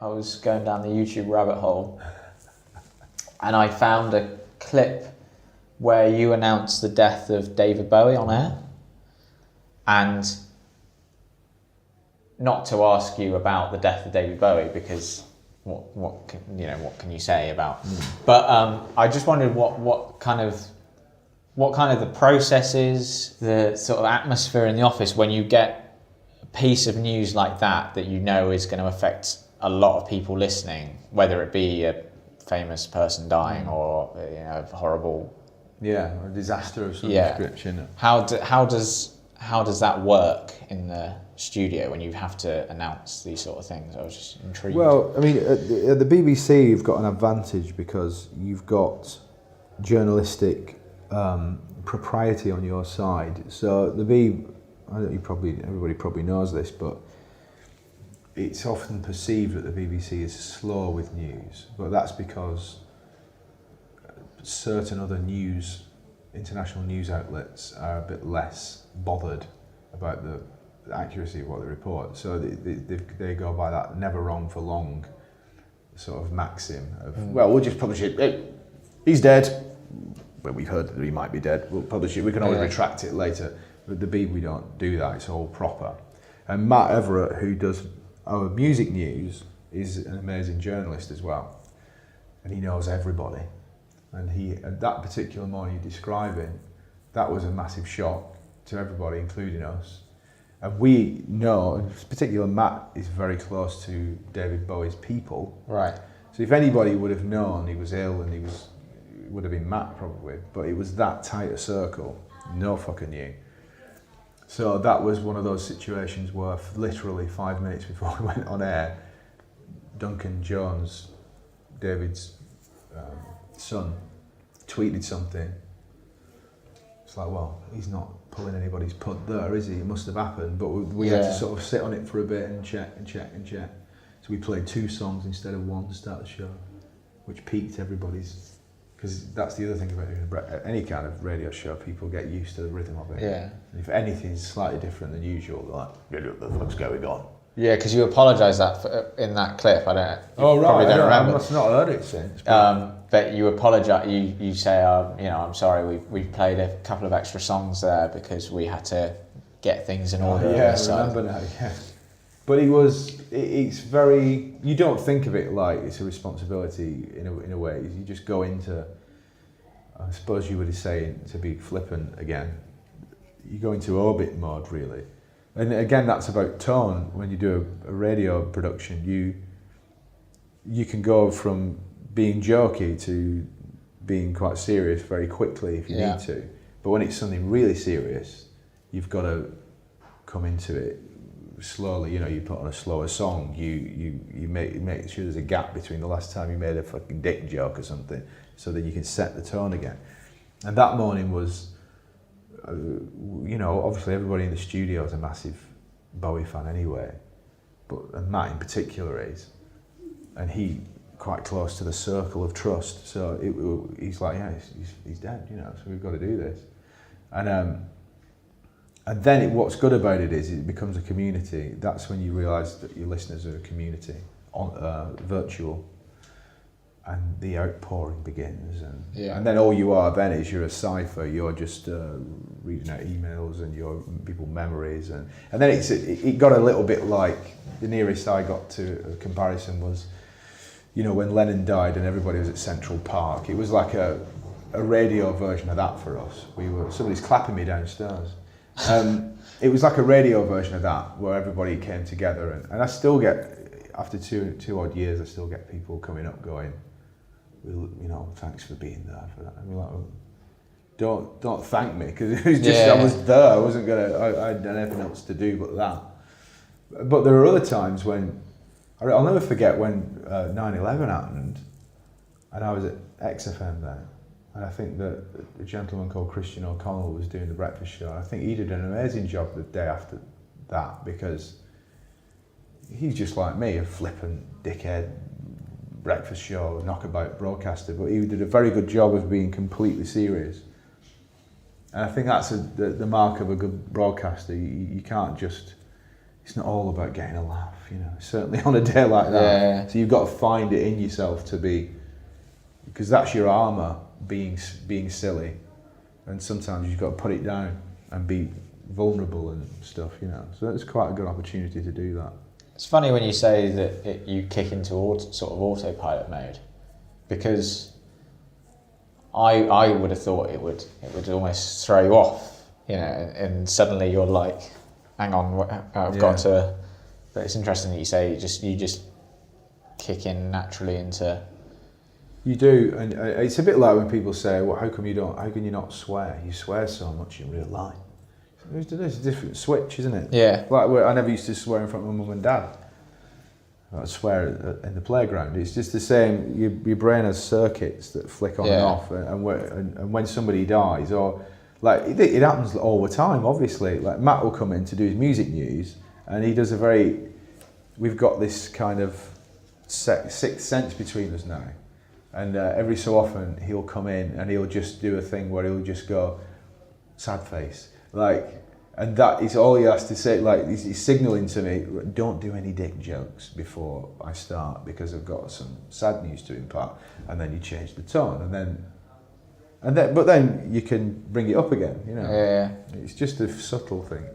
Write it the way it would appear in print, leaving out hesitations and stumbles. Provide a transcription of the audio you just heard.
I was going down the YouTube rabbit hole, and I found a clip where you announced the death of David Bowie on air, and not to ask you about the death of David Bowie, because what can you say about? But I just wondered what kind of the process is, the sort of atmosphere in the office when you get a piece of news like that you know is going to affect a lot of people listening, whether it be a famous person dying or a horrible or a disaster of some description. How does that work in the studio when you have to announce these sort of things? I was just intrigued. Well, I mean, at the BBC, you've got an advantage because you've got journalistic propriety on your side. So everybody probably knows this, but it's often perceived that the BBC is slow with news, but that's because certain other international news outlets are a bit less bothered about the accuracy of what they report. So they go by that never wrong for long sort of maxim of, well, we'll just publish it. He's dead. Well, we've heard that he might be dead. We'll publish it. We can always retract it later. With the Beeb, we don't do that. It's all proper. And Matt Everett, who does our music news, is an amazing journalist as well. And he knows everybody. And at that particular morning you're describing, that was a massive shock to everybody, including us. And we know, in particular Matt is very close to David Bowie's people. Right. So if anybody would have known he was ill, and it would have been Matt probably, but it was that tight a circle, no fucker knew. So that was one of those situations where literally 5 minutes before we went on air, Duncan Jones, David's son, tweeted something. It's like, well, he's not pulling anybody's punt there, is he? It must have happened, but we had to sort of sit on it for a bit and check. So we played 2 songs instead of 1 to start the show, which piqued everybody's. Because that's the other thing about doing any kind of radio show, people get used to the rhythm of it. Yeah. And if anything's slightly different than usual, they're like, what the fuck's going on? Yeah, because you apologised in that clip. I don't. Oh right, probably don't remember. I must not have heard it since. But you apologise. You say, I'm sorry. We've played a couple of extra songs there because we had to get things in order. Yeah, I remember now. Yeah. But it's very, you don't think of it like it's a responsibility in a way. You just go into, I suppose you would say, to be flippant again, you go into orbit mode really. And again, that's about tone. When you do a radio production, you can go from being jokey to being quite serious very quickly if you need to. But when it's something really serious, you've got to come into it slowly. You put on a slower song, you make sure there's a gap between the last time you made a fucking dick joke or something, so that you can set the tone again. And that morning was, obviously everybody in the studio is a massive Bowie fan anyway, and Matt in particular is, and he quite close to the circle of trust. So he's like, he's dead, so we've got to do this. And then what's good about it is it becomes a community. That's when you realise that your listeners are a community, virtual, and the outpouring begins. And then all you are then is you're a cipher. You're just reading out emails and your people's memories. And then it got a little bit like, the nearest I got to a comparison was, when Lennon died and everybody was at Central Park. It was like a radio version of that for us. Somebody's clapping me downstairs. It was like a radio version of that, where everybody came together, and I still get, after two odd years, I still get people coming up going, thanks for being there for that. I mean, like, don't thank me, because it was just I was there. I wasn't I had anything else to do but that. But there are other times when I'll never forget when 9/11 happened, and I was at XFM then. And I think that a gentleman called Christian O'Connell was doing the breakfast show. And I think he did an amazing job the day after that, because he's just like me, a flippant dickhead breakfast show, knockabout broadcaster. But he did a very good job of being completely serious. And I think that's the mark of a good broadcaster. You can't just it's not all about getting a laugh, you know. Certainly on a day like that. Yeah. So you've got to find it in yourself to be, because that's your armour, being silly, and sometimes you've got to put it down and be vulnerable and stuff, you know. So it's quite a good opportunity to do that. It's funny when you say that you kick into sort of autopilot mode, because I would have thought it would almost throw you off, you know, and suddenly you're like, hang on, I've got to. But it's interesting that you say you just kick in naturally into. You do, and it's a bit like when people say, "Well, how can you not swear? You swear so much in real life." There's a different switch, isn't it? Yeah. Like I never used to swear in front of my mum and dad. I'd swear in the playground. It's just the same. Your brain has circuits that flick on and off, and when somebody dies, or like it happens all the time. Obviously, like Matt will come in to do his music news, and he does we've got this kind of sixth sense between us now, and every so often he'll come in and he'll just do a thing where he'll just go sad face, like. And that is all he has to say. Like he's signalling to me, don't do any dick jokes before I start because I've got some sad news to impart. And then you change the tone, but then you can bring it up again. You know, yeah. It's just a subtle thing.